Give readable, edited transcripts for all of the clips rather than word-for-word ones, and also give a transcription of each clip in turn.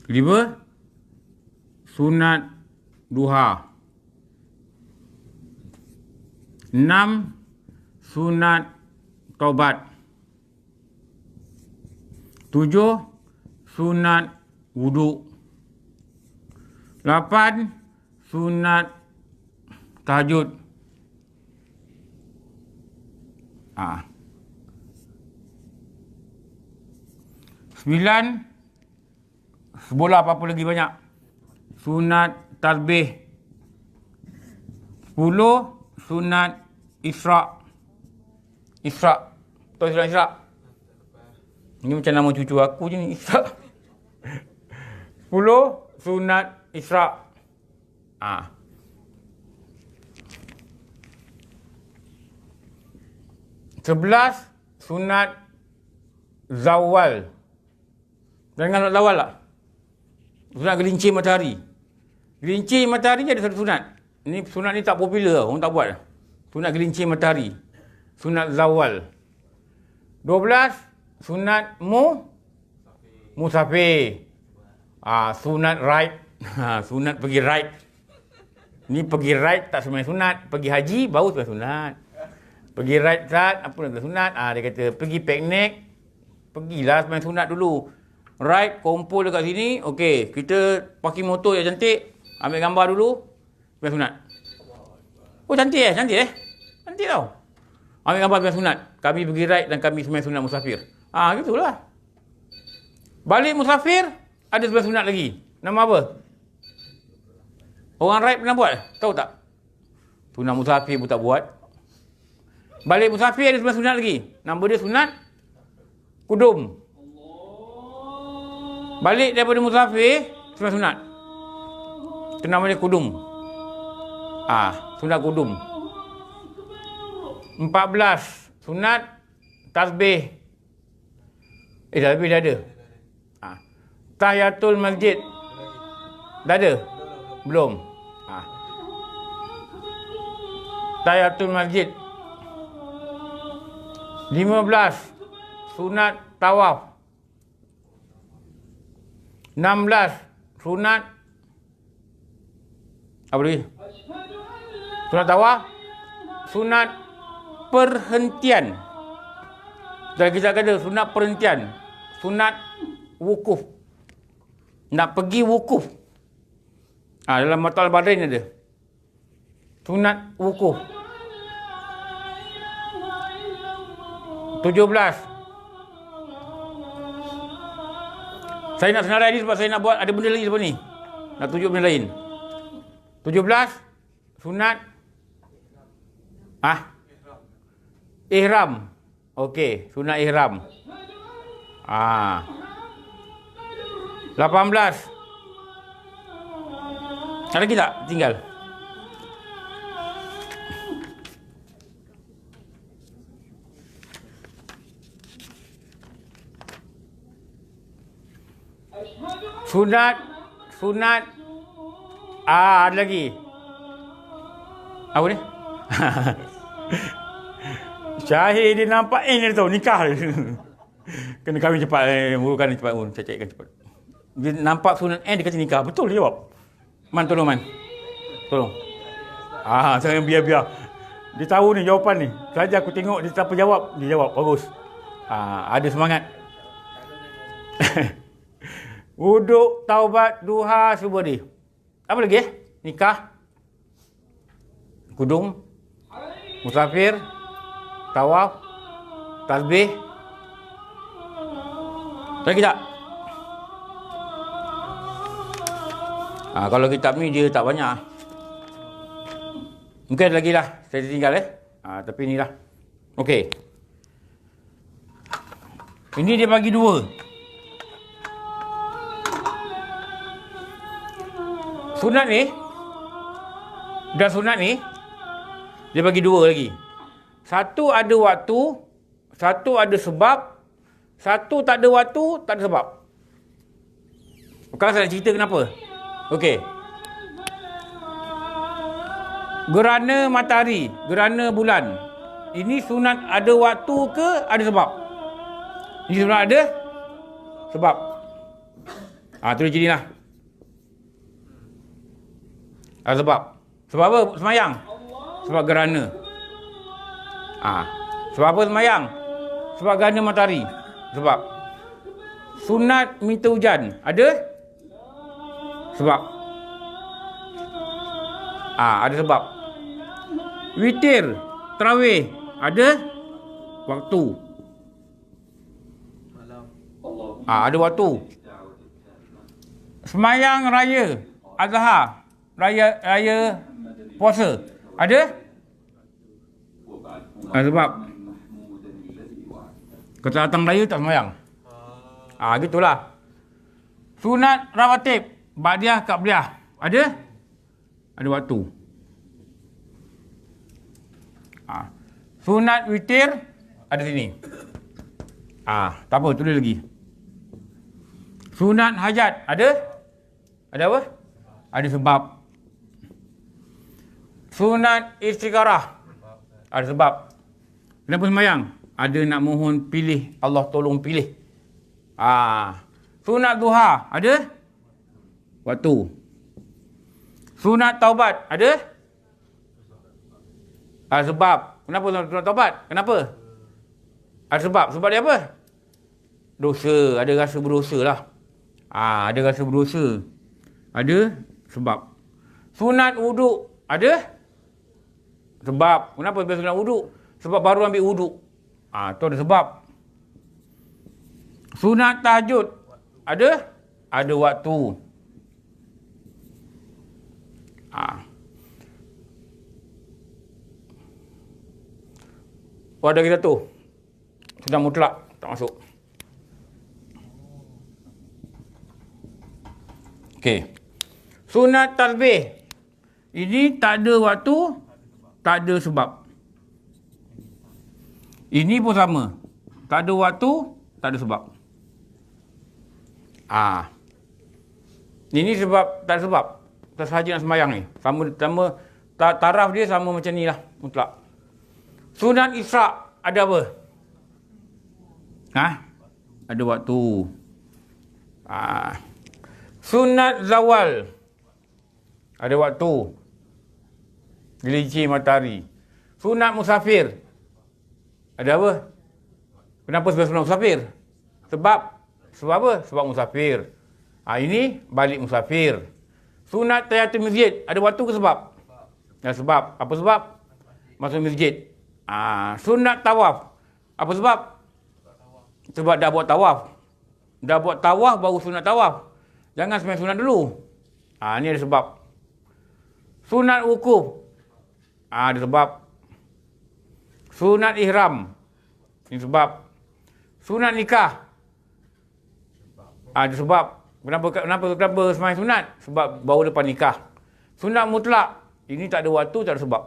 5. Sunat duha. 6. Sunat taubat. 7. Sunat wuduk. 8. Sunat tahajud. 9. Sebolah apa-apa lagi banyak. Sunat tasbih. 10. Sunat Isra'. Isra'. Tahu sunat Isra'? Ini macam nama cucu aku je ni, Isra'. 10. Sunat Isra'. 11. Sunat zawal. Jangan nak zawal tak? Sunat gelincir matahari. Gelincir matahari je ada satu sunat. Ni sunat ni tak popular, orang tak buat. Sunat gelincir matahari. Sunat zawal. 12. Sunat musafir. Sunat ride. Sunat pergi ride. Ni pergi ride tak sembahyang sunat. Pergi haji baru sembahyang sunat. Pergi ride tak, apa nak sunat? Dia kata pergi piknik. Pergilah sembahyang sunat dulu. Ride, kumpul dekat sini. Okey, kita parking motor yang cantik. Ambil gambar dulu. Sembahyang sunat. Oh, cantik Cantik Cantik tau. Ambil gambar sembahyang sunat. Kami pergi ride dan kami sembahyang sunat musafir. Gitulah. Balik musafir, ada sembahyang sunat lagi. Nama apa? Orang ride pernah buat? Tahu tak? Sunat musafir pun tak buat. Balik musafir ada sembahyang sunat lagi. Nama dia sunat kudum. Balik daripada musafir, sembahyang sunat. Itu nama dia kudum. Sunat kudum. 14. Sunat tasbih. Tasbih dah ada. Tahiyatul masjid. Dah ada? Belum. Tahiyatul masjid. 15. Sunat tawaf. 16. Sunat apa lagi? Sunat tawaf. Sunat perhentian. Dan kita kata sunat perhentian. Sunat wukuf. Nak pergi wukuf. Dalam Matal Badrin ada. Sunat wukuf. 17. Saya nak senarai ni sebab saya nak buat ada benda lagi sebab ni. Nak tunjuk benda lain. 17. Sunat ihram. Okey, sunat ihram. 18. Ada lagi tak? Tinggal. Sunat ada lagi. Apa ni? Syahir dia nampak dia tahu nikah dia. Kena kahwin cepat, urukan cepat pun, saya cekkan cepat. Dia nampak sunat dia kata nikah. Betul dia jawab. Tolong Man. Tolong. Jangan biar-biar. Dia tahu ni jawapan ni. Saja aku tengok dia tak apa jawab, dia jawab bagus. Ada semangat. Wuduk, taubat, duha, semua dia. Apa lagi Nikah, kudum, musafir, tawaf, tasbih. Lagi tak? Kalau kitab ni dia tak banyak. Mungkin lagi lah. Saya tinggal tapi ni lah. Okey. Ini dia bagi dua. Sunat ni dan sunat ni dia bagi dua lagi. Satu ada waktu, satu ada sebab, satu tak ada waktu, tak ada sebab. Sekarang saya nak cerita kenapa. Okey. Gerhana matahari, gerhana bulan. Ini sunat ada waktu ke ada sebab? Ini sunat ada sebab. Tulis sini lah. Sebab. Sebab apa semayang? Sebab gerhana. Sebab apa semayang? Sebab gerhana matahari. Sebab. Sunat minta hujan. Ada? Sebab. Ada sebab. Witir, tarawih. Ada? Waktu. Ada waktu. Semayang raya Adha, raya puasa. Ada? Sebab. Kata datang raya tak semayang. Gitulah. Sunat rawatib, ba'diyah, qabliyah. Ada? Ada waktu. Sunat witir ada sini. Tak apa, tulis lagi. Sunat hajat ada? Ada apa? Ada sebab. Sunat istigharah ada sebab. Kenapa sembahyang? Ada nak mohon pilih, Allah tolong pilih. Sunat duha ada? Waktu. Sunat taubat ada? Sebab. Kenapa sunat taubat? Kenapa? Ada sebab. Sebab dia apa? Dosa. Ada rasa berdosa lah. Ada rasa berdosa. Ada sebab. Sunat wuduk ada? Sebab. Kenapa biasa sunat wuduk? Sebab baru ambil wuduk. Tu ada sebab. Sunat tahajud ada? Ada waktu. Pada kita tu sudah mutlak, tak masuk. Okey. Sunat tasbih. Ini tak ada waktu, tak ada sebab. Ini pun sama. Tak ada waktu, tak ada sebab. Ini sebab, tak ada sebab. Tak sahaja nak sembahyang ni. Sama taraf dia sama macam ni lah, mutlak. Sunat Isra' ada apa? Ada waktu. Sunat Zawal ada waktu. Gelincir matahari. Sunat Musafir ada apa? Kenapa sebab sunat Musafir? Sebab apa? Sebab musafir. Ini balik musafir. Sunat tahiyatul masjid ada waktu ke sebab? Sebab. Apa sebab? Masuk masjid. Sunat tawaf. Apa sebab? Sebab dah buat tawaf. Dah buat tawaf baru sunat tawaf. Jangan sembahyang sunat dulu. Ni ada sebab. Sunat wukuf. Ada sebab. Sunat ihram. Ini sebab. Sunat nikah. Ada sebab. Kenapa sembahyang sunat? Sebab baru lepas nikah. Sunat mutlak. Ini tak ada waktu, tak ada sebab.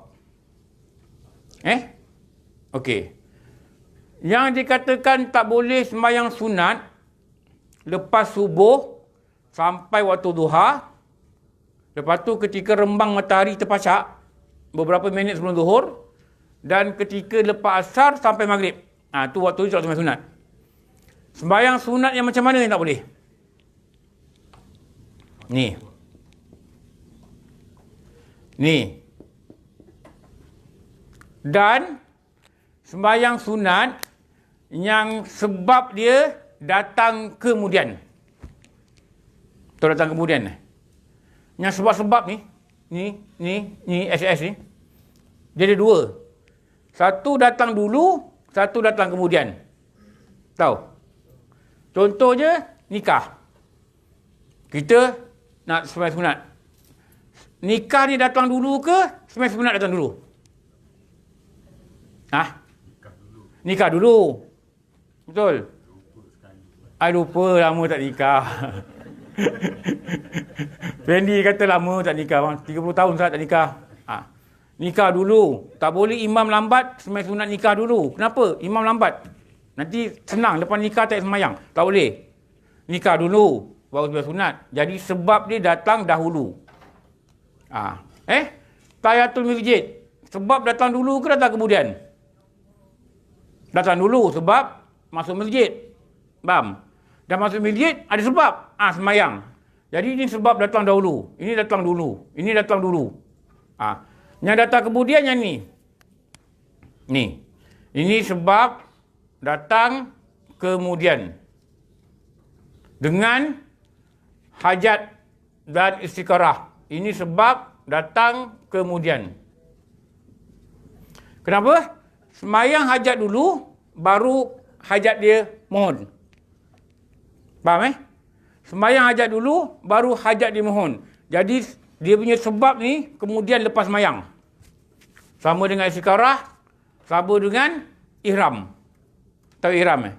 Okey. Yang dikatakan tak boleh sembahyang sunat lepas subuh sampai waktu duha. Lepas tu ketika rembang matahari terpacak beberapa minit sebelum zuhur, dan ketika lepas asar sampai maghrib. Tu waktu tu tak sembahyang sunat. Sembahyang sunat yang macam mana yang tak boleh? Ni. Dan sembahyang sunat yang sebab dia datang kemudian. Datang kemudian. Yang sebab-sebab ni SS ni. Dia ada dua. Satu datang dulu, satu datang kemudian. Tahu? Contoh je nikah. Kita nak sembahyang sunat. Nikah ni datang dulu ke sembahyang sunat datang dulu? Nikah dulu. Betul? Lupa lama tak nikah. Fendi kata lama tak nikah. 30 tahun tak nikah. Nikah dulu. Tak boleh imam lambat sembahyang sunat nikah dulu. Kenapa? Imam lambat. Nanti senang lepas nikah tak sembahyang. Tak boleh. Nikah dulu baru sembahyang sunat. Jadi sebab dia datang dahulu. Tahiyatul masjid. Sebab datang dulu ke datang kemudian? Datang dulu sebab masuk masjid. Faham? dah masuk masjid, ada sebab. Semayang. Jadi ini sebab datang dahulu. Ini datang dulu. Ini datang dulu. Yang datang kemudian yang ni. Ni. Ini sebab datang kemudian. Dengan hajat dan istiqarah. Ini sebab datang kemudian. Kenapa? Semayang hajat dulu, baru hajat dia mohon. Faham Semayang hajat dulu, baru hajat dia mohon. Jadi, dia punya sebab ni, kemudian lepas semayang. Sama dengan istiqarah, sama dengan ihram. Tahu ihram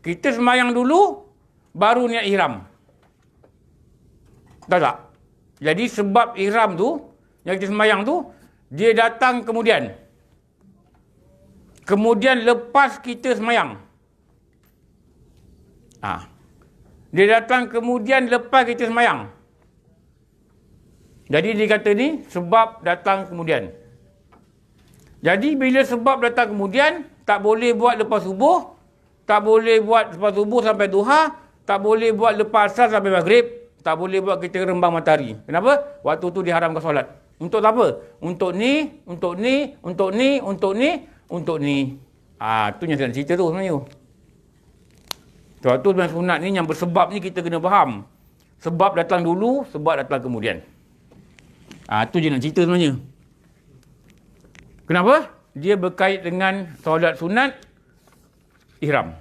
Kita semayang dulu, baru niat ihram. Tahu tak? Jadi, sebab ihram tu, yang kita semayang tu, dia datang kemudian. Kemudian lepas kita semayang. Dia datang kemudian lepas kita semayang. Jadi dia kata ni sebab datang kemudian. Jadi bila sebab datang kemudian, tak boleh buat lepas subuh, tak boleh buat lepas subuh sampai duha, tak boleh buat lepas asar sampai maghrib, tak boleh buat kita rembang matahari. Kenapa? Waktu tu diharamkan solat. Untuk apa? Untuk ni, untuk ni, untuk ni, untuk ni, untuk ni. Tu yang saya nak cerita tu sebenarnya. Sebab tu dengan sunat ni yang bersebab ni kita kena faham. Sebab datang dulu, sebab datang kemudian. Tu je nak cerita sebenarnya. Kenapa? Dia berkait dengan solat sunat ihram.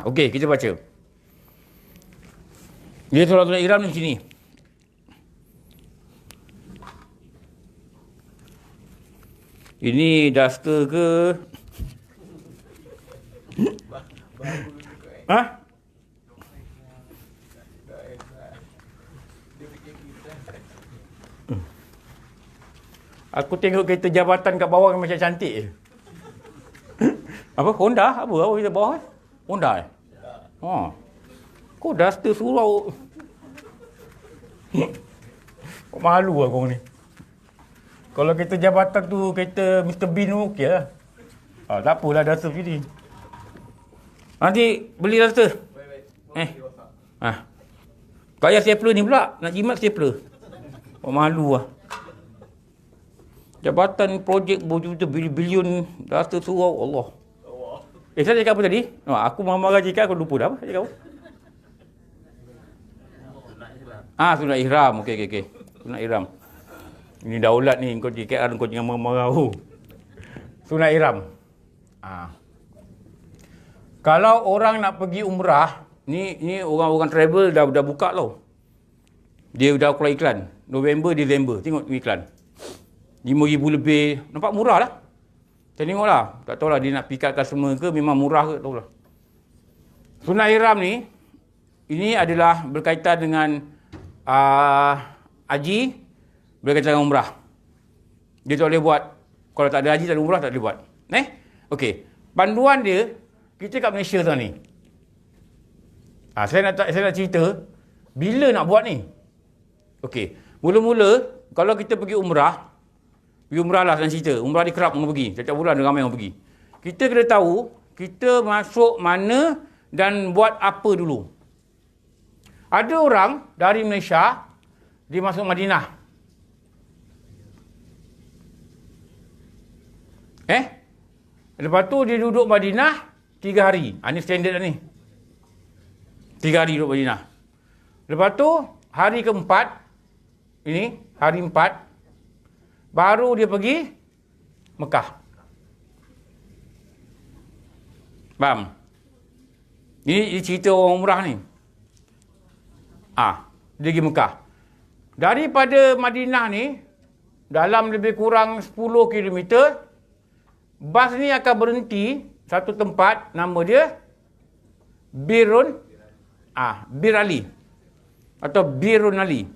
Okey, kita baca. Dia solat sunat ihram di sini. Ini duster ke? Aku tengok kereta jabatan kat bawah macam cantik je. Apa? Honda? Apa kita bawah? Honda Kau duster surau. Kau malu lah kau ni. Kalau kereta jabatan tu, kereta Mr. Bean tu okey lah. Tak apalah duster sini. Nanti beli duster. Kaya stapler ni pula. Nak jimat stapler. Kau malu lah. Jabatan projek berjuta bilion duster surau. Allah. Saya cakap apa tadi? Aku marah-marah cakap, aku lupa dah apa cakap apa? Sunat ihram. Okey. Sunat ihram. Ini daulat ni, kau cakap kau jangan marah-marah. Sunat ihram. Kalau orang nak pergi umrah, ni orang-orang travel dah buka tau. Dia dah keluar iklan. November, Disember. Tengok iklan. 5,000 lebih. Nampak murah lah. Saya tengok lah. Tak tahulah dia nak pick up customer ke, memang murah ke, tahulah. Sunat ihram ni, ini adalah berkaitan dengan haji, berkaitan dengan umrah. Dia tak boleh buat. Kalau tak ada haji, tak ada umrah, tak boleh buat. Okey. Panduan dia, kita kat Malaysia tau ni. Saya nak cerita, bila nak buat ni? Okey. Mula-mula, kalau kita pergi umrah lah saya cerita. Umrah di kerap orang pergi. Setiap bulan ada ramai orang pergi. Kita kena tahu, kita masuk mana dan buat apa dulu. Ada orang dari Malaysia, dia masuk Madinah. Lepas tu dia duduk Madinah 3 hari. Ini standard dah ni. 3 hari duduk Madinah. Lepas tu, hari keempat, hari 4, baru dia pergi Mekah. Faham? Ini cerita orang umrah ni. Dia pergi Mekah. Daripada Madinah ni, dalam lebih kurang 10 km, bas ni akan berhenti satu tempat, nama dia Bir Ali atau Birun Ali.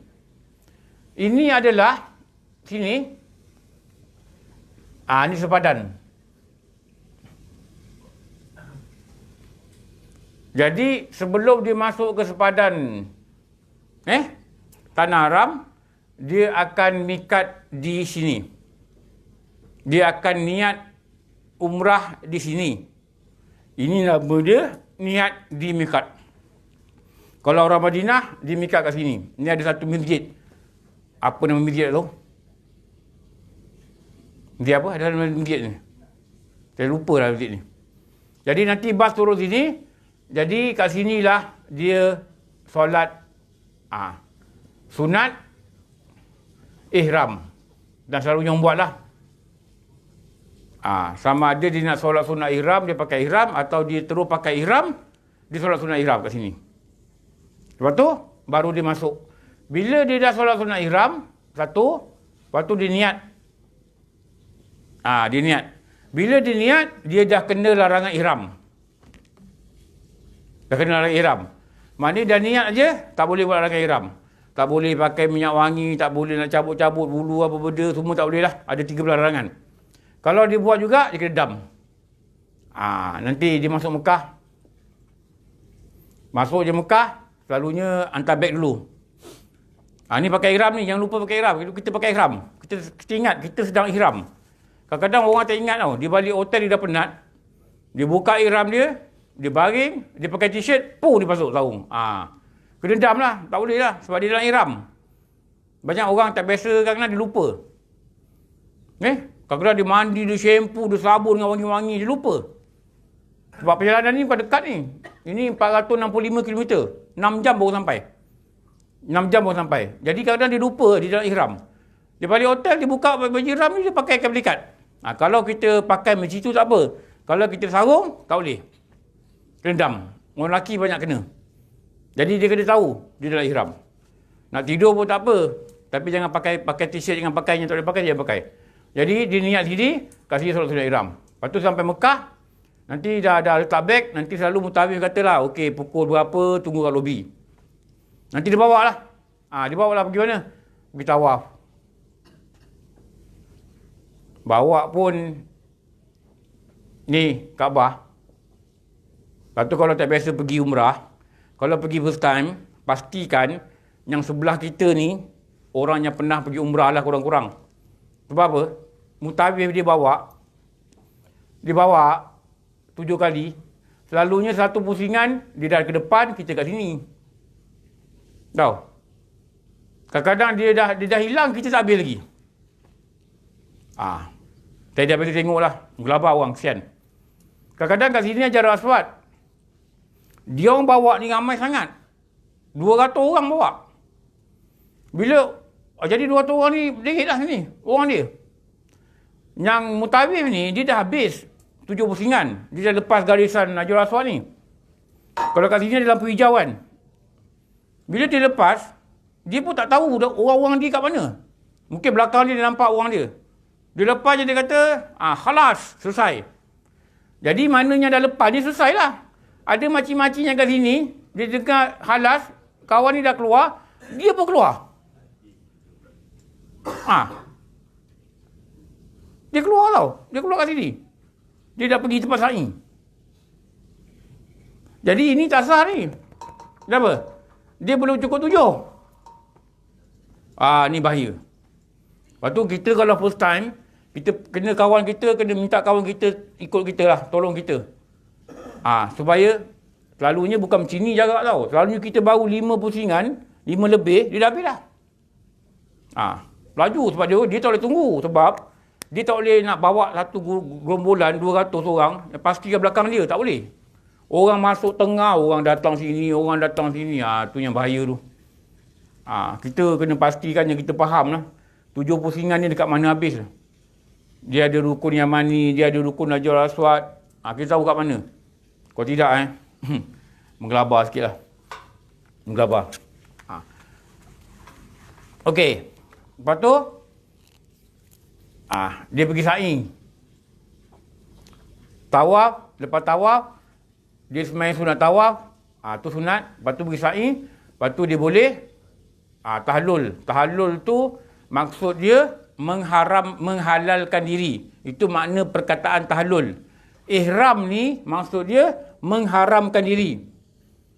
Ini adalah sini. Ini sepadan. Jadi sebelum dia masuk ke sepadan Tanah Haram, dia akan mikat di sini. Dia akan niat umrah di sini. Ini nama dia niat di mikat. Kalau orang Madinah, di mikat kat sini. Ini ada satu masjid. Apa nama masjid tu? Masjid apa? Ada nama masjid ni. Saya lupa lah masjid ni. Jadi nanti bas turun sini. Jadi kat sinilah dia solat sunat ihram. Dan selalunya orang buat lah. Sama ada dia nak solat sunat ihram, dia pakai ihram, atau dia terus pakai ihram, dia solat sunat ihram kat sini. Lepas tu, baru dia masuk. Bila dia dah solat sunat ihram, satu, lepas tu dia niat. Dia niat. Bila dia niat, dia dah kena larangan ihram. Dah kena larangan ihram. Maknanya dah niat aja, tak boleh buat larangan ihram. Tak boleh pakai minyak wangi, tak boleh nak cabut-cabut bulu apa benda, semua tak boleh lah. Ada 13 larangan. Kalau dia buat juga, dia kena dam. Nanti dia masuk Mekah. Masuk je Mekah, selalunya hantar beg dulu. Ni pakai ihram ni, jangan lupa pakai ihram. Kita pakai ihram. Kita ingat, kita sedang ihram. Kadang-kadang orang tak ingat tau. Dia balik hotel, dia dah penat. Dia buka ihram dia, dia baring, dia pakai t-shirt, dia masuk sarung. Kena dam lah, tak boleh lah. Sebab dia dalam ihram. Banyak orang tak biasa, kadang-kadang dia lupa. Kadang-kadang dia mandi, dia shampoo, dia sabun dengan wangi-wangi, dia lupa. Sebab perjalanan ni bukan dekat ni. Ini 465 km. 6 jam baru sampai. 6 jam baru sampai. Jadi kadang-kadang dia lupa di dalam ihram. Dia balik hotel, dia buka baju ihram ni, dia pakai kabel ikat. Kalau kita pakai macam tu tak apa. Kalau kita sarung, tak boleh. Kena dam. Orang lelaki banyak kena. Jadi dia kena tahu dia dalam ihram. Nak tidur pun tak apa. Tapi jangan pakai t-shirt, jangan pakai yang tak boleh pakai, jangan pakai. Jadi dia niat sini, kasih solat sunat ihram. Lepas tu sampai Mekah, nanti dah letak beg, nanti selalu mutawif katalah, okey pukul berapa, tunggu kat lobi. Nanti dia bawa lah. Dia bawa lah pergi mana? Pergi tawaf. Bawa pun ni Kaabah. Lepas tu kalau tak biasa pergi umrah, kalau pergi first time, pastikan yang sebelah kita ni orang yang pernah pergi umrah lah kurang-kurang. Sebab apa? Mutawif dia bawa 7 kali. Selalunya satu pusingan, dia dah ke depan, kita kat sini. Tahu? Kadang-kadang dia dah hilang, kita tak habis lagi. Saya dah biasa tengok lah. Gelabah orang, kesian. Kadang-kadang kat sini Hajar Aswad. Dia orang bawa ni ramai sangat. 200 orang bawa. Jadi 200 orang ni dikit lah sini. Orang dia. Yang mutawif ni, dia dah habis 7 pusingan. Dia dah lepas garisan Hajar Aswad ni. Kalau kat sini ada lampu hijau kan. Bila dia lepas, dia pun tak tahu orang-orang dia kat mana. Mungkin belakang dia nampak orang dia. Dia lepas je dia kata, khalas, selesai. Jadi maknanya dah lepas, dia selesai lah. Ada makcik-makcik yang kat sini, dia dengar halas, kawan ni dah keluar, dia pun keluar. Dia keluar tau. Dia keluar kat sini. Dia dah pergi tempat sa'i. Jadi ini tak sah ni. Kenapa? Dia belum cukup 7. Ni bahaya. Lepas tu kita kalau first time, kita kena kawan kita, kena minta kawan kita ikut kita lah, tolong kita. Supaya selalunya bukan macam ni jarak tau. Selalunya kita baru 5 pusingan, 5 lebih, dia dah habis dah. Laju sebab dia tak boleh tunggu. Sebab dia tak boleh nak bawa satu gerombolan 200 orang, pastikan belakang dia, tak boleh. Orang masuk tengah, orang datang sini, tu yang bahaya tu. Kita kena pastikan yang kita faham lah. 7 pusingan ni dekat mana habis. Dia ada rukun Yamani, dia ada rukun Hajar Aswad. Kita tahu kat mana. Kalau tidak, menggelabah sikit lah. Menggelabah. Okey. Lepas tu, dia pergi sa'i. Tawaf, lepas tawaf, dia sembahyang sunat tawaf. Tu sunat. Lepas tu pergi sa'i. Lepas tu dia boleh tahlul. Tahlul tu maksud dia menghalalkan diri. Itu makna perkataan tahlul. Ihram ni maksud dia mengharamkan diri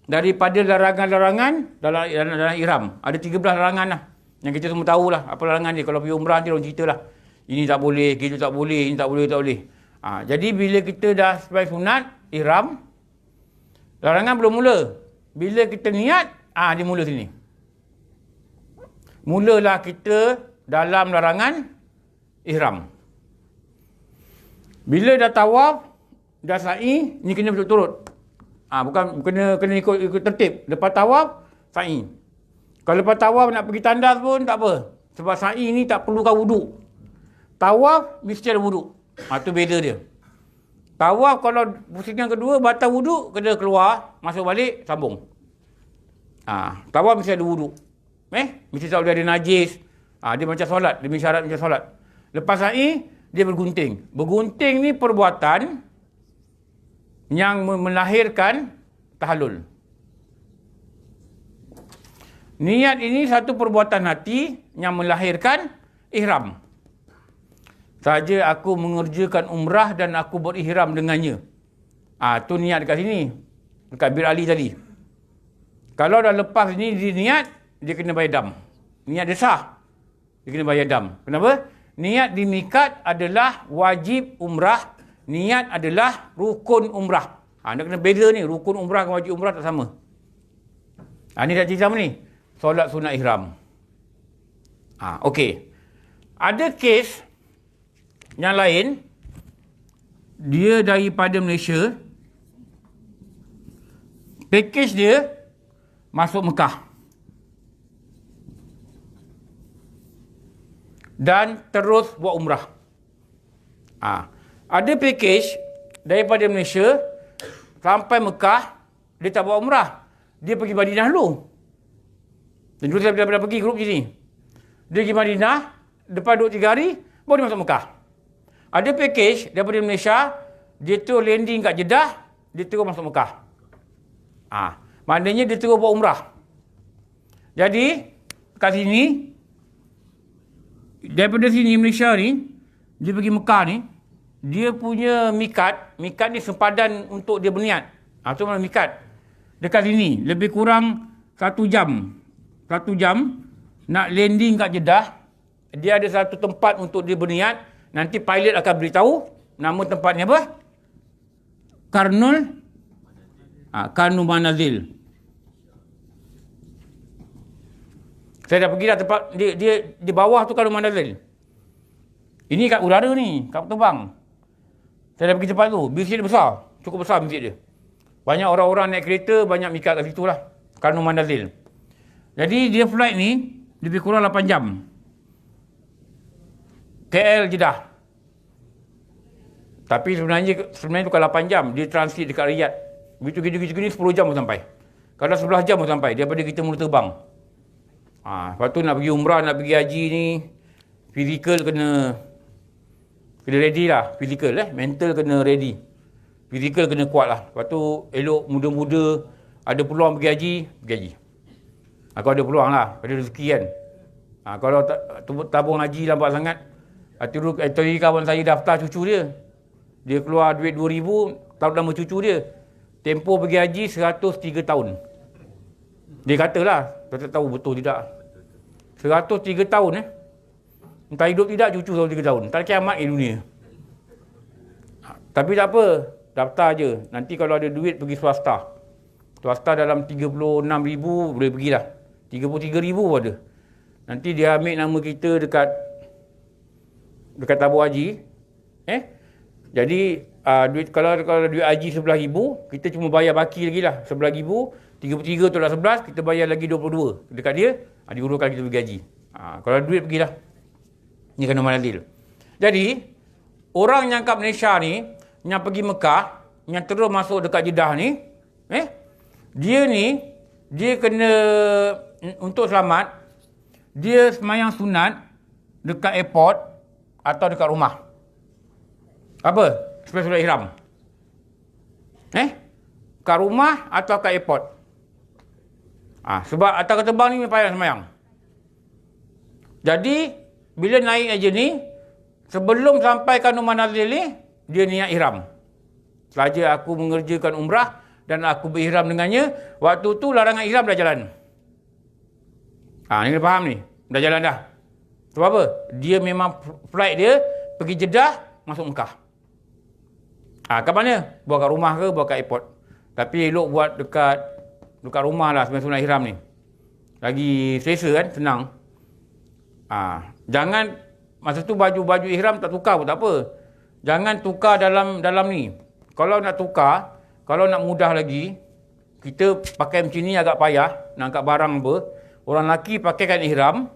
daripada larangan-larangan dalam ihram. Ada 13 larangan lah. Yang kita semua tahulah apa larangan dia. Kalau pergi umrah nanti orang cerita lah. Ini tak boleh, gitu tak boleh, ini tak boleh, tak boleh. Jadi bila kita dah sampai sunat, ihram, larangan belum mula. Bila kita niat, dia mula sini. Mulalah kita dalam larangan ihram. Bila dah tawaf, dah sa'i, ni kena berturut-turut. Bukan kena ikut tertib. Lepas tawaf, sa'i. Kalau lepas tawaf nak pergi tandas pun tak apa. Sebab sa'i ni tak perlukan wuduk. Tawaf mesti ada wuduk. Tu beza dia. Tawaf kalau pusingan kedua batal wuduk, kena keluar, masuk balik, sambung. Tawaf mesti ada wuduk. Mesti tahu dia ada najis. Dia macam solat, demi syarat macam solat. Lepas sa'i, dia bergunting. Bergunting ni perbuatan yang melahirkan tahallul. Niat ini satu perbuatan hati yang melahirkan ihram. Saja aku mengerjakan umrah dan aku berihram dengannya. Tu niat dekat sini. Dekat Bir Ali tadi. Kalau dah lepas ni dia niat, dia kena bayar dam. Niat dia sah. Dia kena bayar dam. Kenapa? Niat di mikat adalah wajib umrah. Niat adalah rukun umrah. Anda kena beza ni. Rukun umrah dengan wajib umrah tak sama. Ni dah cerita apa ni? Solat sunat ihram. Okey. Ada kes yang lain. Dia daripada Malaysia. Pakej dia masuk Mekah. Dan terus buat umrah. Ada pakej daripada Malaysia sampai Mekah, dia tak buat umrah. Dia pergi Madinah dulu. Dan dulu saya dah pergi grup sini. Dia pergi Madinah, lepas 2-3 hari, baru dia masuk Mekah. Ada pakej daripada Malaysia, dia terus landing kat Jeddah, dia terus masuk Mekah. Maknanya dia terus buat umrah. Jadi, kat sini, daripada sini Malaysia ni, dia pergi Mekah ni, dia punya mikat ni sempadan untuk dia berniat. Itu mana mikat. Dekat sini, lebih kurang 1 jam. 1 jam, nak landing kat Jeddah, dia ada satu tempat untuk dia berniat. Nanti pilot akan beritahu, nama tempatnya apa? Karnul Manazil. Saya dah pergi dah tempat, dia di bawah tu Karnul Manazil. Ini kat udara ni, kat terbang. Saya dah pergi tempat tu, masjid dia besar, cukup besar masjid dia. Banyak orang-orang naik kereta, banyak mikat kat situ lah. Karnul Manazil. Jadi dia flight ni lebih kurang 8 jam. KL Jeddah. Tapi sebenarnya bukan 8 jam. Dia transit dekat Riyadh. Begitu 10 jam pun sampai. Kalau 11 jam pun sampai. Daripada kita mula terbang. Lepas tu nak pergi umrah, nak pergi haji ni, physical kena ready lah. Physical mental kena ready. Physical kena kuat lah. Lepas tu elok muda-muda ada peluang pergi haji. Aku ada peluang lah, ada rezeki kan. Kalau tabung haji lambat sangat, tadi kawan saya daftar cucu dia. Dia keluar duit 2,000, tahu nama cucu dia. Tempoh pergi haji 103 tahun. Dia katalah, tak tahu betul tidak. 103 tahun Entah hidup tidak, cucu 103 tahun. Tak ada kiamat di dunia. Tapi tak apa, daftar je. Nanti kalau ada duit pergi swasta. Swasta dalam 36,000 boleh pergilah. 33,000 ada. Nanti dia ambil nama kita dekat tabung haji. Jadi duit kalau duit haji 11,000, kita cuma bayar baki lagi lah 11,000, 33 tolak 11, kita bayar lagi 22 dekat dia, diurutkan kita pergi haji. Kalau duit pergilah. Ni kena Manazil. Jadi orang yang kat Malaysia ni, yang pergi Mekah, yang terus masuk dekat Jeddah ni, dia kena untuk selamat, dia semayang sunat dekat airport atau dekat rumah. Apa? Seperti solat ihram. Kat rumah atau kat airport. Sebab atas kat terbang ni payah semayang. Jadi, bila naik aja ni, sebelum sampai Karnul Manazil ni, dia niat ihram. Saja aku mengerjakan umrah dan aku berihram dengannya, waktu tu larangan ihram dah jalan. Ni kena faham ni. Dah jalan dah. Sebab apa? Dia memang flight dia pergi Jeddah, masuk Mekah. Kat mana? Buat kat rumah ke, buat kat airport. Tapi elok buat dekat rumah lah sembahyang sunat ihram ni. Lagi selesa kan, senang. Jangan masa tu baju ihram tak tukar pun tak apa. Jangan tukar dalam ni. Kalau nak tukar, kalau nak mudah lagi, kita pakai macam ni agak payah, nak angkat barang apa. Orang lelaki pakaikan ihram,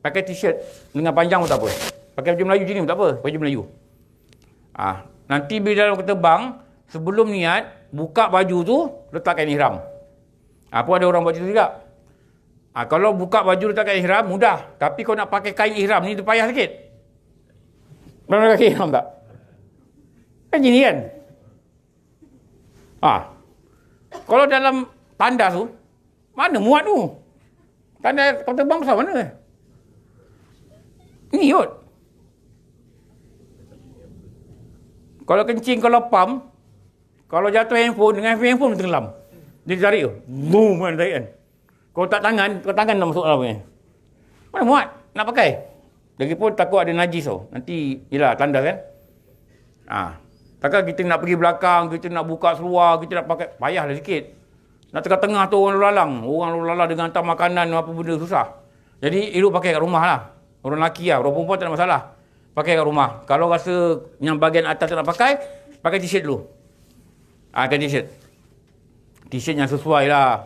pakai t-shirt dengan panjang pun tak apa. Pakai baju Melayu macam ni pun tak apa, baju Melayu. Nanti bila dalam terbang, sebelum niat, buka baju tu, letakkan ihram. Pun ada orang buat macam tu juga. Kalau buka baju letakkan ihram, mudah. Tapi kalau nak pakai kain ihram ni, tu payah sikit. Pernah pakai ihram tak? Kan gini kan? Kalau dalam tandas tu, mana muat tu? Tandas kau terbang besar mana? Ni kot. Kalau kencing, kalau pam, kalau jatuh handphone, dengan handphone tenggelam. Dia tarik tu. Boom kan tarik kan. Kalau tak tangan nak masuk dalam ni. Mana muat nak pakai? Lagipun takut ada najis tau. Nanti, yelah tandas kan. Takkan kita nak pergi belakang, kita nak buka seluar, kita nak pakai, payahlah sikit. Nak tengah-tengah tu orang lalang dengan hantar makanan, apa benda susah. Jadi elok pakai kat rumah lah. Orang lelaki lah, orang perempuan tak ada masalah. Pakai kat rumah. Kalau rasa yang bahagian atas tak nak pakai t-shirt dulu. Pakai t-shirt. T-shirt yang sesuai lah.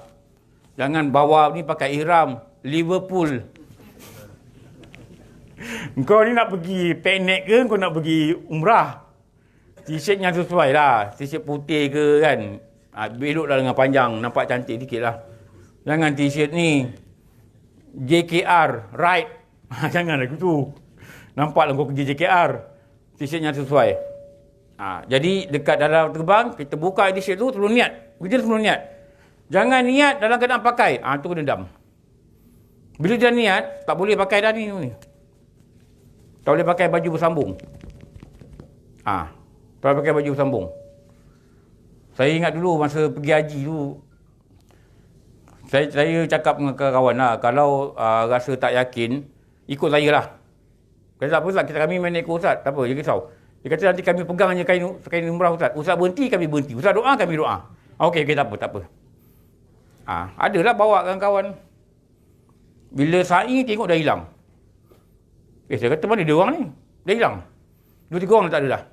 Jangan bawa ni pakai ihram. Liverpool. Kau ni nak pergi piknik ke, kau nak pergi umrah? T-shirt yang sesuai lah. T-shirt putih ke kan. Belok lah dengan panjang. Nampak cantik sikit lah. Jangan t-shirt ni JKR, right. Janganlah gitu. Nampak lah kau kerja JKR. T-shirt yang sesuai. Jadi dekat dalam terbang, kita buka t-shirt tu, sebelum niat. Kerja sebelum niat. Jangan niat dalam keadaan pakai. Tu kena dam. Bila dia niat, tak boleh pakai dah ni. Tak boleh pakai baju bersambung. Tak boleh pakai baju bersambung. Saya ingat dulu masa pergi haji tu, saya cakap dengan kawan lah, kalau rasa tak yakin, ikut saya lah. Kata tak apa Ustaz, kami main ikut Ustaz. Tak apa, jangan risau. Dia kata nanti kami pegang hanya kain umrah Ustaz. Ustaz berhenti, kami berhenti. Ustaz doa, kami doa. Okey, tak apa. Adalah bawa kawan-kawan. Bila sa'i tengok dah hilang. Saya kata mana dia orang ni? Dah hilang. 2-3 orang tak ada dah.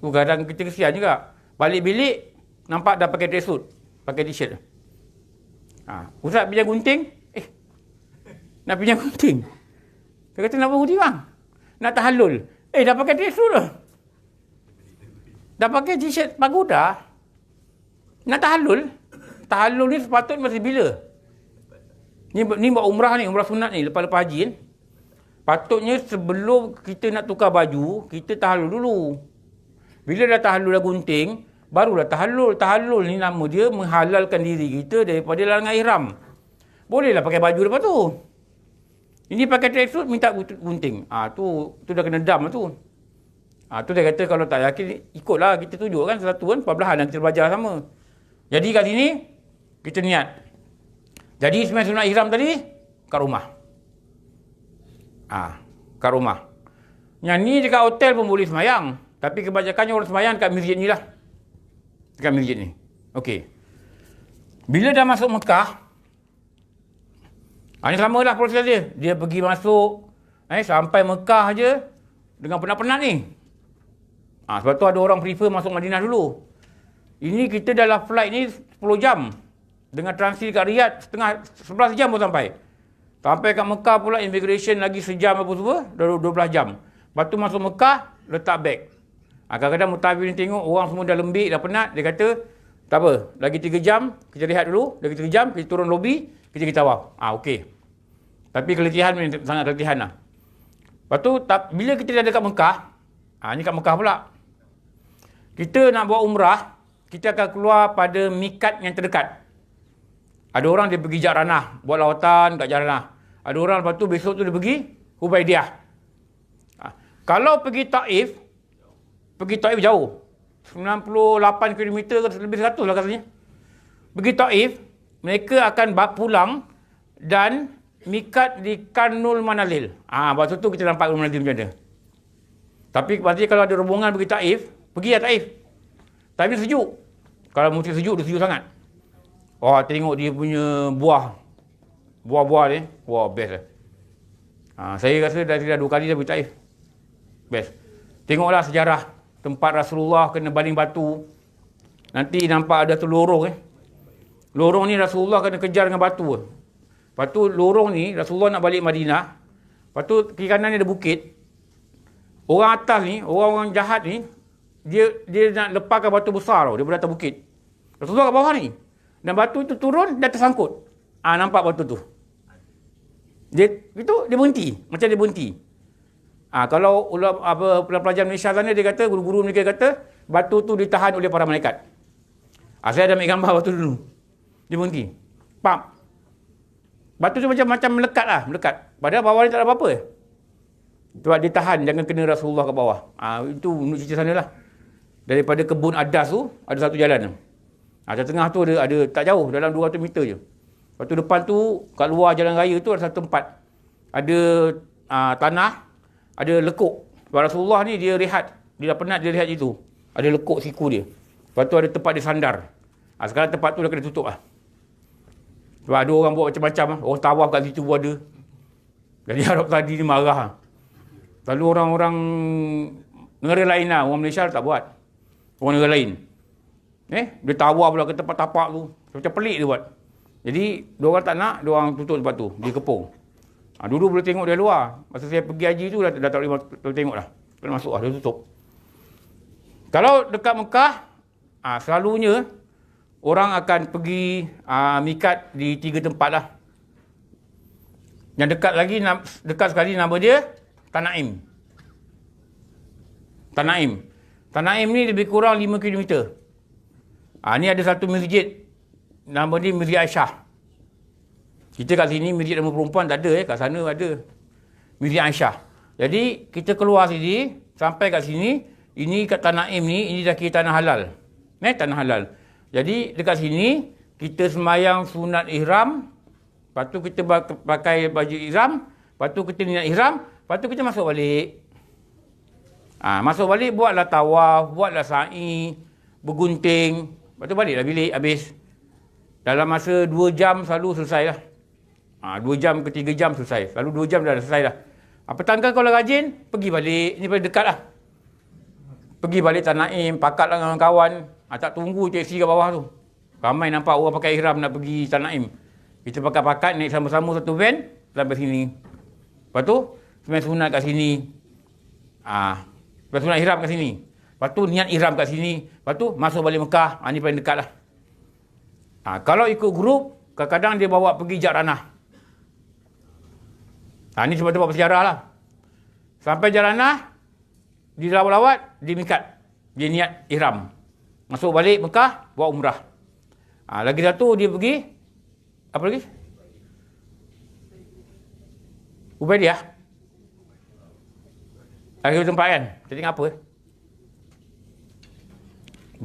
Kadang kita kesian juga. Balik bilik, nampak dah pakai dress suit. Pakai t-shirt. Ustaz pinjam gunting? Nak pinjam gunting? Dia kata nak berhenti bang. Nak tahallul. Dah pakai dress suit dah. Dah pakai t-shirt pagoda. Nak tahallul? Tahallul ni sepatutnya masih bila? Ni buat umrah ni, umrah sunat ni, lepas-lepas haji kan. Patutnya sebelum kita nak tukar baju, kita tahallul dulu. Bila dah tahallul dah gunting, barulah tahallul. Tahallul ni nama dia menghalalkan diri kita daripada larangan ihram. Bolehlah pakai baju lepas tu. Ini pakai tracksuit minta gunting. Tu dah kena dam tu. Tu dia kata kalau tak yakin, ikutlah kita tunjuk kan satu kan, perbelahan dan kita belajar sama. Jadi kat sini, kita niat. Jadi sembahyang sunat ihram tadi, kat rumah. Kat rumah. Yang ni dekat hotel pun boleh sembahyang. Tapi kebanyakannya orang sembahyang kat masjid ni lah. Dekat masjid ni. Okey. Bila dah masuk Mekah, ini sama lah proses dia. Dia pergi masuk, sampai Mekah je dengan penat-penat ni. Sebab tu ada orang prefer masuk Madinah dulu. Ini kita dalam flight ni 10 jam. Dengan transit kat Riyadh, 11 jam pun sampai. Sampai kat Mekah pula, immigration lagi sejam apa semua, dah 12 jam. Lepas tu masuk Mekah, letak beg. Kadang-kadang mutawif ni tengok, orang semua dah lembik, dah penat. Dia kata, tak apa, lagi 3 jam, kita rehat dulu. Lagi 3 jam, kita turun lobi, kita tawaf. Okey. Tapi keletihan ni, sangat keletihan lah. Lepas tu, bila kita dah dekat Mekah, ni kat Mekah pula. Kita nak buat umrah, kita akan keluar pada mikat yang terdekat. Ada orang dia pergi Ja'ranah, buat lawatan kat Ja'ranah. Ada orang lepas tu besok tu dia pergi Hubaidiyah. Kalau pergi Taif jauh. 98 km ke lebih 100 lah katanya. Pergi Taif, mereka akan pulang dan mikat di Karnul Manazil. Waktu tu kita nampak Karnul Manazil macam mana. Tapi pasti kalau ada rombongan pergi Taif, Pergi lah Taif. Taif ni sejuk. Kalau musim sejuk, dia sejuk sangat. Wah, tengok dia punya buah-buah ni. Wah, best lah. Saya rasa dah 2 kali dah pergi Taif. Best. Tengoklah sejarah tempat Rasulullah kena baling batu. Nanti nampak ada tu lorong Lorong ni Rasulullah kena kejar dengan batu. Lepas tu lorong ni Rasulullah nak balik Madinah. Lepas tu kiri kanan ni ada bukit. Orang atas ni, orang-orang jahat ni, dia nak lepaskan batu besar tau daripada atas bukit. Rasulullah kat bawah ni. Dan batu tu turun dan tersangkut. Nampak batu tu. Dia berhenti. Macam dia berhenti. Kalau pelajar Malaysia sana, dia kata, guru-guru mereka kata, batu tu ditahan oleh para malaikat. Saya dah ambil gambar batu dulu. Dia berhenti. Pam. Batu tu macam melekat lah. Melekat. Padahal bawah ni tak ada apa-apa. Sebab dia tahan, jangan kena Rasulullah kat bawah. Itu menurut cerita sana lah. Daripada kebun Adas tu, ada satu jalan. Tengah tu ada tak jauh, dalam 200 meter je. Lepas tu depan tu, kat luar jalan raya tu ada satu tempat. Ada tanah, ada lekuk. Sebab Rasulullah ni dia rehat. Dia dah penat, dia rehat situ. Ada lekuk siku dia. Lepas tu ada tempat dia sandar. Sekarang tempat tu dah kena tutup lah. Sebab ada orang buat macam-macam lah. Orang tawaf kat situ pun ada. Jadi Arab tadi ni marah. Lalu orang-orang negara lain lah. Orang Malaysia tak buat. Orang negara lain. Dia tawaf pula ke tempat tapak tu. Macam pelik dia buat. Jadi, diorang tak nak, diorang tutup tempat tu. Dia kepung. Dulu boleh tengok dari luar. Masa saya pergi haji tu, dah tak boleh tengok dah. Kena masuk lah, dia tutup. Kalau dekat Mekah, selalunya, orang akan pergi mikat di 3 tempat lah. Yang dekat sekali nama dia, Tanaim. Tanaim ni lebih kurang 5 km. Ni ada satu masjid. Nama dia Masjid Aisyah. Kita kat sini masjid nama perempuan tak ada. Kat sana ada. Masjid Aisyah. Jadi kita keluar sini. Sampai kat sini. Ini kat Tanaim ni. Ini dah kira tanah halal. Tanah halal. Jadi dekat sini. Kita sembahyang sunat ihram. Lepas tu kita pakai baju ihram. Lepas tu kita niat ihram. Lepas tu kita masuk balik. Masuk balik buatlah tawaf. Buatlah sa'i. Bergunting. Lepas tu baliklah bilik habis. Dalam masa 2 jam selalu selesai lah. 2 jam ke 3 jam selesai. Selalu 2 jam dah selesai dah. Petang kalau rajin, pergi balik. Ini paling dekat lah. Pergi balik Tanaim, pakat lah dengan kawan. Tak tunggu teksi kat bawah tu. Ramai nampak orang pakai ihram nak pergi Tanaim. Kita pakat-pakat naik sama-sama satu van sampai sini. Lepas tu, sembahyang sunat kat sini. Sembahyang sunat ihram kat sini. Lepas tu niat ihram kat sini. Lepas tu masuk balik Mekah. Ini paling dekat lah. Kalau ikut grup, kadang-kadang dia bawa pergi Jaranah. Ini sebab tempat bersejarah lah. Sampai Jaranah, di lawat-lawat, dia mikat. Dia niat ihram. Masuk balik Mekah, buat umrah. Lagi satu, dia pergi, apa lagi? Ubaidiyah. Lagi tempat kan? Kita tengok apa?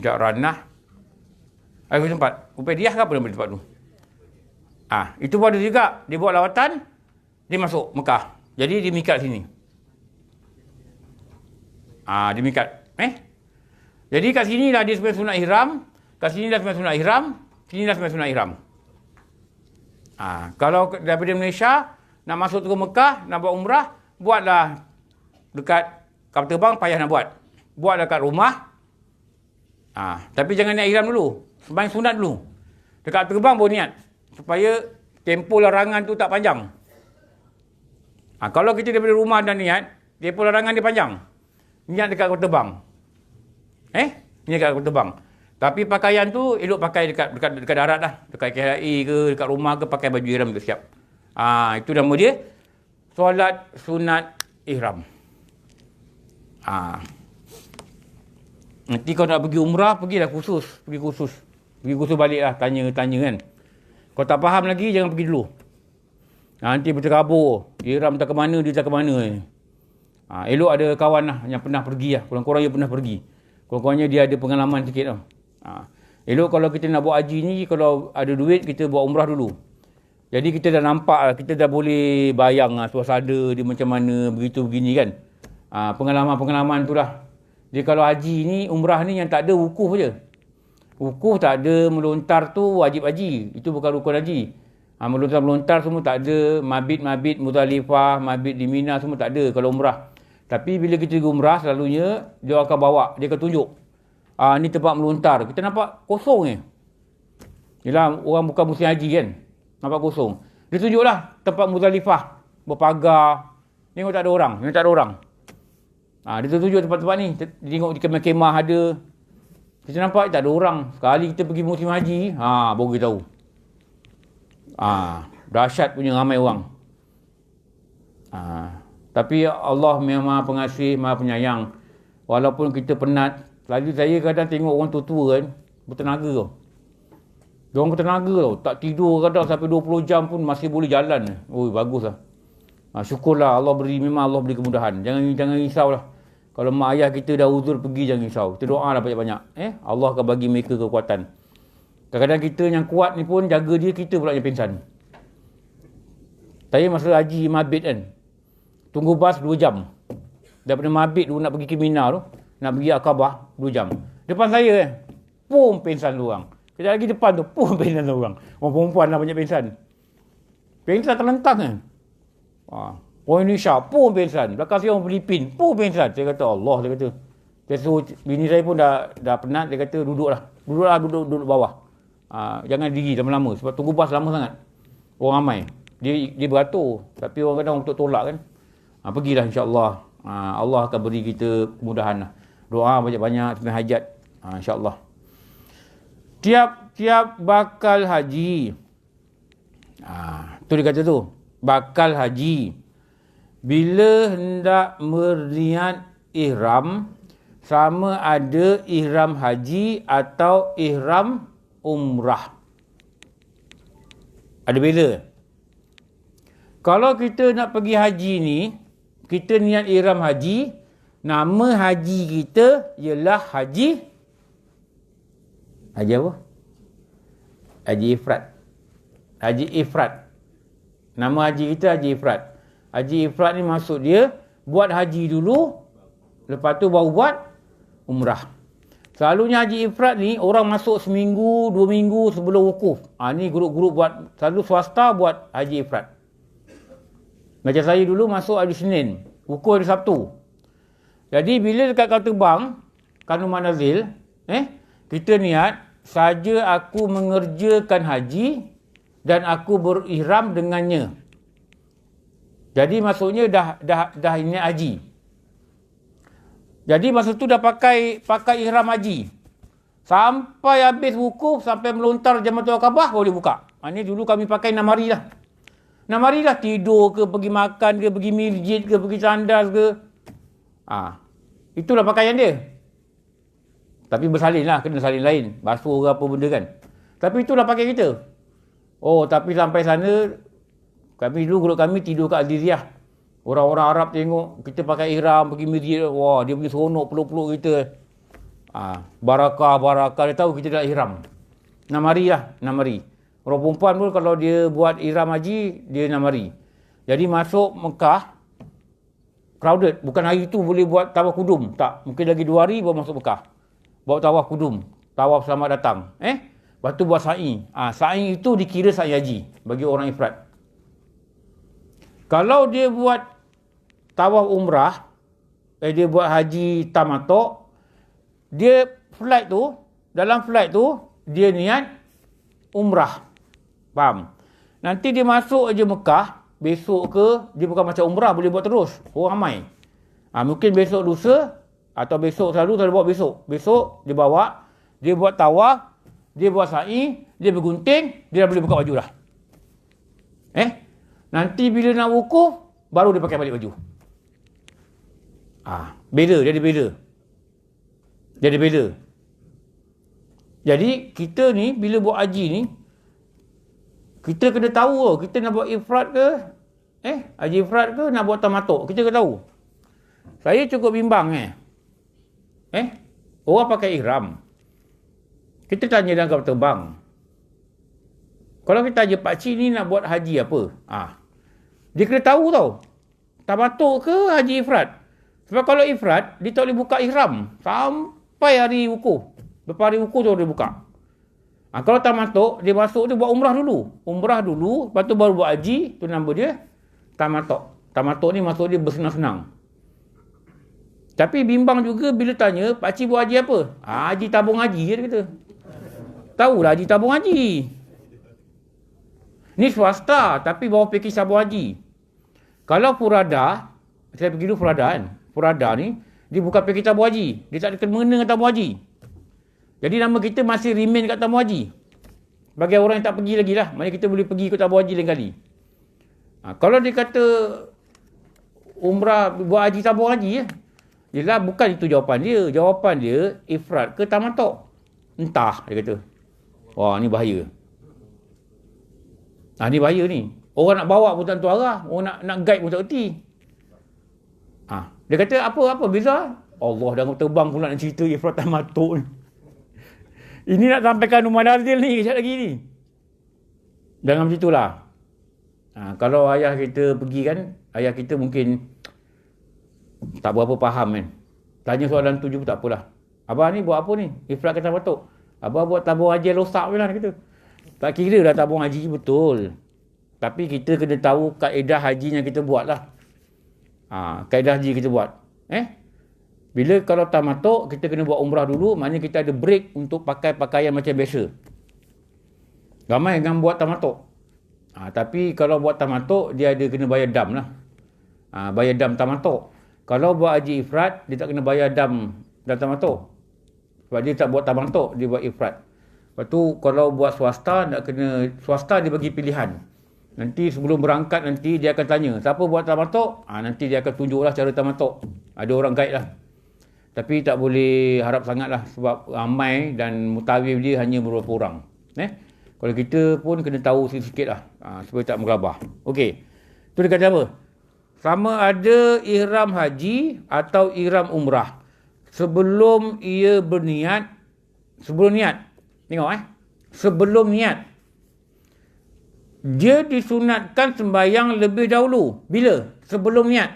Jaranah. Lagi tempat. Ubaidiyah ke apa nama tempat tu? Itu pun ada juga. Dia buat lawatan, dia masuk Mekah. Jadi dia mikat sini. Dia mikat. Jadi kat sini lah dia sembahyang sunat ihram. Kat sini dah sembahyang sunat ihram. Sini dah sembahyang sunat ihram. Kalau daripada Malaysia, nak masuk ke Mekah, nak buat umrah, buatlah dekat kapal terbang, payah nak buat. Buatlah kat rumah. Tapi jangan niat ihram dulu. Sembahyang sunat dulu. Dekat terbang baru niat. Supaya tempoh larangan tu tak panjang. Kalau kita daripada rumah dan niat, tempoh larangan dia panjang. Niat dekat kapal terbang. Niat dekat kapal terbang. Tapi pakaian tu elok pakai dekat darat lah. Dekat KLIA ke, dekat rumah ke, pakai baju ihram tu siap. Itu nama dia solat sunat ihram. Nanti kau nak pergi umrah, pergilah khusus. Pergi khusus balik lah, tanya kan. Kau tak faham lagi, jangan pergi dulu. Nanti berterabur. Ihram tak ke mana, dia tak ke mana. Elok ada kawan lah yang pernah pergi lah. Kurang-kurang yang pernah pergi. Kurang-kurangnya dia ada pengalaman sikit lah. Elok kalau kita nak buat haji ni, kalau ada duit, kita buat umrah dulu. Jadi kita dah nampak lah, kita dah boleh bayang lah suasana dia macam mana, begitu begini kan. Pengalaman-pengalaman tu lah. Dia kalau haji ni, umrah ni yang tak ada wukuf je. Wukuf tak ada, melontar tu wajib haji. Itu bukan rukun haji. Melontar-melontar semua tak ada. Mabit-mabit Muzdalifah, mabit di Mina semua tak ada kalau umrah. Tapi bila kita pergi umrah, selalunya dia akan bawa, dia akan tunjuk. Ni tempat melontar. Kita nampak kosong je. Yelah, orang bukan musim haji kan. Nampak kosong. Dia tunjuklah tempat Muzdalifah. Berpagar. Tengok tak ada orang. Tengok tak ada orang. Dia tunjuk tempat-tempat ni. Tengok di kemah-kemah ada. Kita nampak tak ada orang. Sekali kita pergi musim haji, baru kita tahu. Dahsyat punya ramai orang. Tapi Allah memang Maha Pengasih, Maha Penyayang. Walaupun kita penat. Selalu saya kadang tengok orang tua-tua kan, bertenaga tau. Diorang bertenaga tau. Tak tidur kadang sampai 20 jam pun masih boleh jalan. Oh, bagus lah. Syukurlah memang Allah beri kemudahan. Jangan risaulah. Kalau mak ayah kita dah uzur pergi, jangan risau. Kita doa lah banyak-banyak. Allah akan bagi mereka kekuatan. Kadang-kadang kita yang kuat ni pun jaga dia, kita pula yang pingsan. Saya masa haji mabit kan, tunggu bas 2 jam. Daripada mabit tu nak pergi ke Mina tu, nak pergi Aqabah 2 jam. Depan saya pum pingsan tu orang. Kejap lagi depan tu pum pingsan tu orang. Orang perempuan lah banyak pingsan. Pingsan terlentang kan. Orang Indonesia pun pingsan. Belakang saya orang Filipin pun pingsan. Saya kata Allah, dia kata. Saya suruh bini saya pun dah penat, dia kata duduk bawah. Jangan diri lama-lama sebab tunggu bas lama sangat. Orang ramai. Dia beratur. Tapi orang kadang untuk tolak kan. Pergilah insya-Allah. Allah akan beri kita kemudahan lah. Doa banyak-banyak sembahyang hajat. Insya-Allah. Tiap bakal haji. Tu dia kata tu. Bakal haji. Bila hendak berniat ihram, sama ada ihram haji atau ihram umrah. Ada beza. Kalau kita nak pergi haji ni, kita niat ihram haji, nama haji kita ialah haji apa? Haji Ifrat. Haji Ifrat. Nama haji kita Haji Ifrat. Haji Ifrat ni maksud dia buat haji dulu, lepas tu baru buat umrah. Selalunya Haji Ifrat ni orang masuk seminggu, 2 minggu sebelum wukuf. Ni grup-grup buat, selalu swasta buat Haji Ifrat. Macam saya dulu masuk hari Senin, wukuf hari Sabtu. Jadi bila dekat kau terbang, Kanu Manazil, kita niat, saja aku mengerjakan haji dan aku berihram dengannya. Jadi maksudnya dah niat haji. Jadi masa tu dah pakai ihram haji. Sampai habis wukuf, sampai melontar Jamratul Aqabah, boleh buka. Ini dulu kami pakai 6 hari lah. 6 hari lah, tidur ke, pergi makan ke, pergi masjid ke, pergi candas ke. Itulah pakaian dia. Tapi bersalin lah, kena salin lain. Basuh ke apa benda kan. Tapi itulah pakaian kita. Tapi sampai sana, grup kami tidur kat Aziziyah. Orang-orang Arab tengok kita pakai ihram pergi masjid, wah dia pergi seronok peluk-peluk kita. Barakah. Dia tahu kita dah ihram. 6 hari lah, 6 hari. Orang perempuan pun kalau dia buat ihram haji, dia 6 hari. Jadi masuk Mekah, crowded. Bukan hari tu boleh buat tawaf kudum. Tak, mungkin lagi 2 hari baru masuk Mekah. Buat tawaf kudum. Tawaf selamat datang. Lepas tu buat sa'i. Sa'i itu dikira sa'i haji bagi orang Ifrat. Kalau dia buat tawaf umrah, dia buat haji tamatuk, dia dalam flight tu, dia niat umrah. Faham? Nanti dia masuk aja Mekah, besok ke, dia bukan macam umrah, boleh buat terus. Orang ramai. Mungkin besok lusa, atau besok selalu buat besok. Besok, dia bawa, dia buat tawaf, dia buat sa'i, dia bergunting, dia dah boleh buka baju dah. Nanti bila nak wukuf, baru dia pakai balik baju. Beza, dia ada beza. Dia ada beza. Jadi, kita ni, bila buat haji ni, kita kena tahu kita nak buat ifrat ke, haji ifrat ke, nak buat tamatuk. Kita kena tahu. Saya cukup bimbang orang pakai ihram. Kita tanya dalam kapal terbang. Kalau kita tanya pakcik ni nak buat haji apa? Dia kena tahu tau. Tamatuk ke haji ifrat? Sebab kalau ifrat, dia tak boleh buka ihram sampai hari wukuf. Lepas hari wukuf tu dia buka. Kalau tamatuk, dia masuk dia buat umrah dulu. Umrah dulu, lepas tu baru buat haji, tu nama dia tamatuk. Tamatuk ni maksud dia bersenang-senang. Tapi bimbang juga bila tanya, pakcik buat haji apa? Haji tabung haji, dia kata. Tahulah haji tabung haji. Ni swasta, tapi bawa pakej tabung haji. Kalau Furada, saya pergi dulu Furada kan. Furada ni, dia bukan pakej tabung haji. Dia tak ada kena dengan tabung haji. Jadi nama kita masih remain kat tabung haji. Bagi orang yang tak pergi lagi lah. Maksudnya kita boleh pergi ke tabung haji lain kali. Kalau dia kata umrah buat haji tabung haji, yelah bukan itu jawapan dia. Jawapan dia ifrat ke tamatuk. Entah, dia kata. Wah, ni bahaya. Ni bahaya ni. Orang nak bawa pun tak tentu arah. Orang nak guide pun tak erti. Dia kata, apa beza? Allah dah terbang pula nak cerita ifrat tamatuk ni. Ini nak sampaikan rumah Nazil ni, kejap lagi ni. Jangan macam itulah. Kalau ayah kita pergi kan, ayah kita mungkin tak berapa faham kan. Tanya soalan tu juga tak apalah. Abah ni buat apa ni? Ifrat ke tamatuk? Abah buat tabung haji rosak je lah, kata. Tak kira dah tabung haji betul. Tapi kita kena tahu kaedah haji yang kita buat lah. Kaedah haji kita buat. Bila kalau tamatuk, kita kena buat umrah dulu, maknanya kita ada break untuk pakai pakaian macam biasa. Ramai yang buat tamatuk. Tapi kalau buat tamatuk, dia ada kena bayar dam lah. Bayar dam tamatuk. Kalau buat haji ifrat, dia tak kena bayar dam tamatuk. Sebab dia tak buat tamatuk, dia buat ifrat. Lepas tu, kalau buat swasta, swasta dia bagi pilihan. Nanti sebelum berangkat, nanti dia akan tanya, siapa buat tamatuk? Nanti dia akan tunjuklah cara tamatuk. Ada orang guide lah. Tapi tak boleh harap sangat lah. Sebab ramai dan mutawif dia hanya beberapa orang. Kalau kita pun kena tahu sikit-sikit lah. Supaya tak menggelabah. Okey. Tu dia kata apa? Sama ada ihram haji atau ihram umrah. Sebelum ia berniat. Sebelum niat. Tengok Sebelum niat. Dia disunatkan sembahyang lebih dahulu. Bila? Sebelum niat.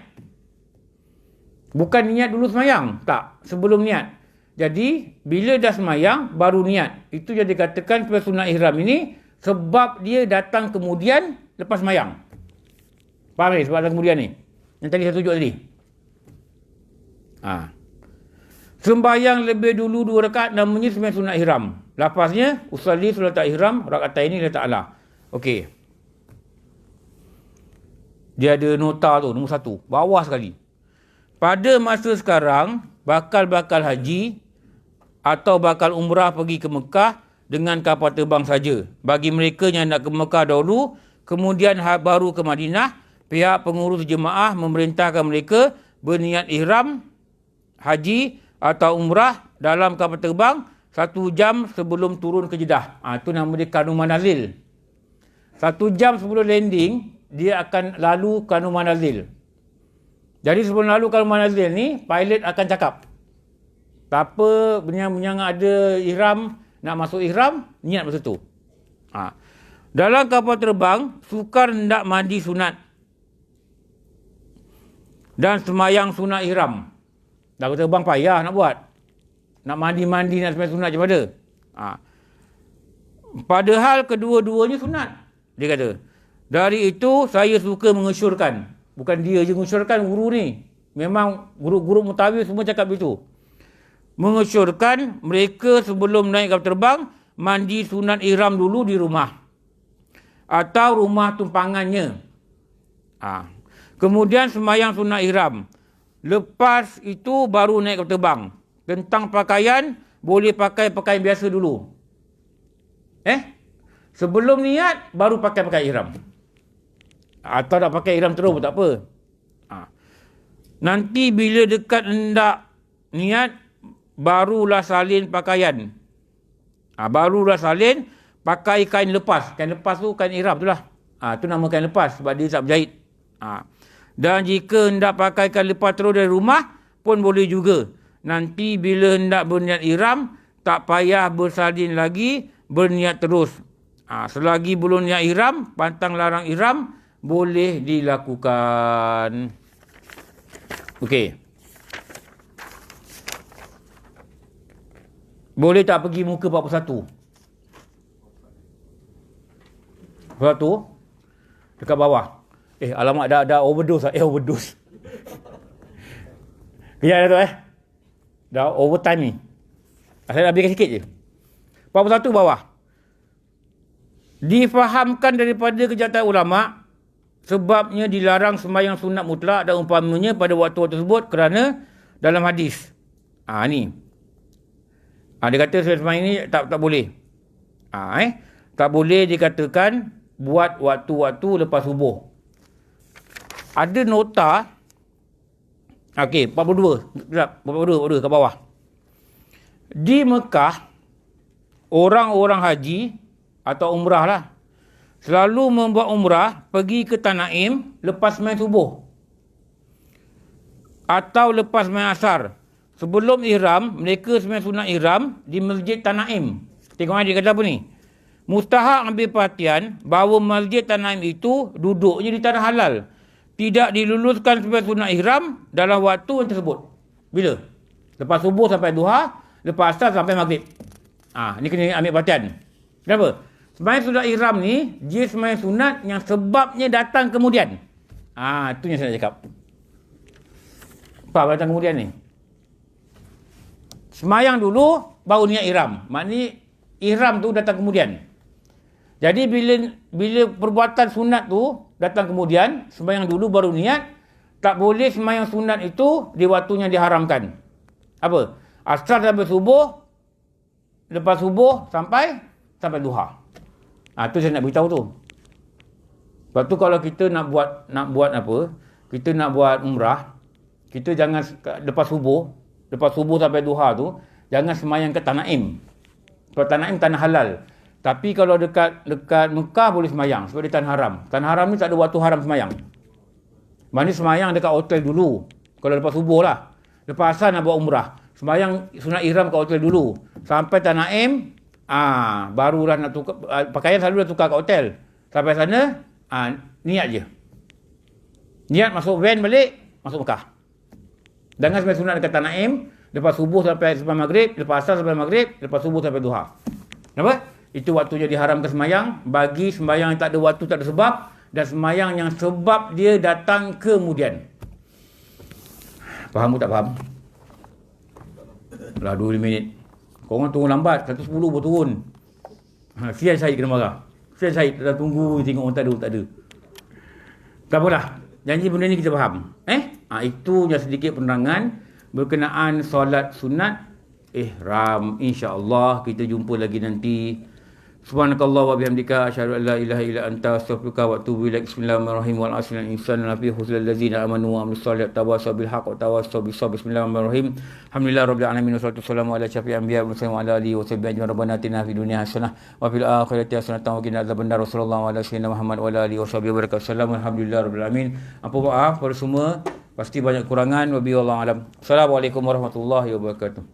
Bukan niat dulu semayang. Tak. Sebelum niat. Jadi, bila dah semayang, baru niat. Itu yang dikatakan sebagai sunat ihram ini, sebab dia datang kemudian lepas semayang. Faham ni? Sebab datang kemudian ni. Yang tadi saya tunjuk tadi. Sembahyang lebih dulu 2 rakaat namanya sembahyang sunat ihram. Lafaznya, usalli solat ihram, rakataini lillahi ta'ala. Okey. Dia ada nota tu, nombor 1. Bawah sekali. Pada masa sekarang, bakal haji atau bakal umrah pergi ke Mekah dengan kapal terbang saja. Bagi mereka yang nak ke Mekah dahulu, kemudian baru ke Madinah, pihak pengurus jemaah memerintahkan mereka berniat ihram, haji atau umrah dalam kapal terbang 1 jam sebelum turun ke Jeddah. Itu nama dia Kanu Manazil. 1 jam sebelum landing, dia akan lalu Kanu Manazil. Jadi sebelum lalu Kanu Manazil ni, pilot akan cakap. Tak apa, yang ada ihram, nak masuk ihram, niat masa tu. Dalam kapal terbang, sukar hendak mandi sunat. Dan semayang sunat ihram. Dah terbang payah nak buat. Nak mandi-mandi, nak semayang sunat macam mana? Padahal kedua-duanya sunat. Dia kata, dari itu saya suka mengesyorkan. Bukan dia je mengesyorkan, guru ni. Memang guru-guru mutawif semua cakap begitu. Mengesyorkan mereka sebelum naik kapal terbang, mandi sunat ihram dulu di rumah. Atau rumah tumpangannya. Kemudian semayang sunat ihram. Lepas itu baru naik kapal terbang. Tentang pakaian, boleh pakai pakaian biasa dulu. Sebelum niat, baru pakai pakaian ihram. Atau nak pakai ihram terus pun tak apa. Nanti bila dekat hendak niat, barulah salin pakaian. Barulah salin, pakai kain lepas. Kain lepas tu kain ihram tu lah. Tu nama kain lepas sebab dia tak berjahit. Dan jika hendak pakai kain lepas terus dari rumah, pun boleh juga. Nanti bila hendak berniat ihram, tak payah bersalin lagi, berniat terus. Selagi belum niat ihram, pantang larang ihram, boleh dilakukan. Okey. Boleh tak pergi muka 41? 41 dekat bawah. Alamak, dah overdose lah. Overdose. Kejap tu Dah overtime ni. Saya habiskan sikit je. 41 bawah. Difahamkan daripada kejayaan ulama, sebabnya dilarang sembahyang sunat mutlak dan umpamanya pada waktu-waktu tersebut kerana dalam hadis. Ni. Dia kata sembahyang ni tak boleh. Tak boleh dikatakan buat waktu-waktu lepas subuh. Ada nota. Okey, 42 kat bawah. Di Mekah, orang-orang haji atau umrah lah, selalu membuat umrah pergi ke Tanaim lepas sembahyang subuh atau lepas sembahyang asar. Sebelum ihram, mereka sembahyang sunat ihram di Masjid Tanaim. Tengok dia kata apa ni? Mustahak ambil perhatian bahawa Masjid Tanaim itu duduknya di tanah halal. Tidak diluluskan sembahyang sunat ihram dalam waktu yang tersebut. Bila? Lepas subuh sampai duha, lepas asar sampai maghrib. Ni kena ambil perhatian. Kenapa? Sembahyang sunat ihram ni, dia sembahyang sunat yang sebabnya datang kemudian. Itu yang saya nak cakap. Apa datang kemudian ni? Sembahyang dulu, baru niat ihram. Maknanya, ihram tu datang kemudian. Jadi, bila perbuatan sunat tu datang kemudian, sembahyang dulu baru niat, tak boleh sembahyang sunat itu di waktunya diharamkan. Apa? Asar sampai subuh, lepas subuh sampai duha. Tu saya nak beritahu tu. Sebab tu kalau kita nak buat apa, kita nak buat umrah, kita jangan lepas subuh sampai duha tu, jangan sembahyang ke Tanaim. Sebab Tanaim tanah halal. Tapi kalau dekat Mekah boleh sembahyang sebab dia tanah haram. Tanah haram ni tak ada waktu haram sembahyang. Maknanya sembahyang dekat hotel dulu. Kalau lepas subuh lah. Lepas asar nak buat umrah, sembahyang sunat ihram kat hotel dulu. Sampai Tanaim, barulah nak tukar pakaian, selalu dah tukar kat hotel. Sampai sana, niat je. Niat masuk van balik, masuk Mekah. Jangan sembahyang sunat dekat Tanaim, lepas subuh sampai maghrib, lepas asar sampai maghrib, lepas subuh sampai duha. Kenapa? Itu waktunya diharamkan sembahyang bagi sembahyang yang tak ada waktu, tak ada sebab, dan sembahyang yang sebab dia datang kemudian. Faham ke tak faham? Dah 25 minit. Korang tunggu lambat, 110 baru turun. Sian Syahid kena marah. Sian Syahid dah tunggu tengok orang tak ada. Tak apalah. Janji benda ni kita faham. Itu yang sedikit penerangan berkenaan solat sunat ihram. InsyaAllah kita jumpa lagi nanti. Subhanakallah wa bihamdika asyhadu an la ilaha illa anta astaghfiruka wa atubu ilaik. Bismillahirrahmanirrahim. Wal 'asri innal insana lafi khusr allazina amanu wa amilus solihati tawasaw bil haqqi wa tawasaw bis sabr. Bismillahirrahmanirrahim. Alhamdulillahirabbil alamin wassalatu wassalamu ala syafi'il anbiya'i wal mursalin wa ala alihi wa sahbihi ajma'in. Rabbana atina fid dunya hasanah wa fil akhirati hasanah wa qina adzabannar. Wassallallahu ala sayyidina Muhammad wa ala alihi wa sahbihi wabarakatuh. Alhamdulillahirabbil alamin. Apa maaf pada semua, pasti banyak kurangan. Wabillahi alam. Assalamualaikum warahmatullahi wabarakatuh.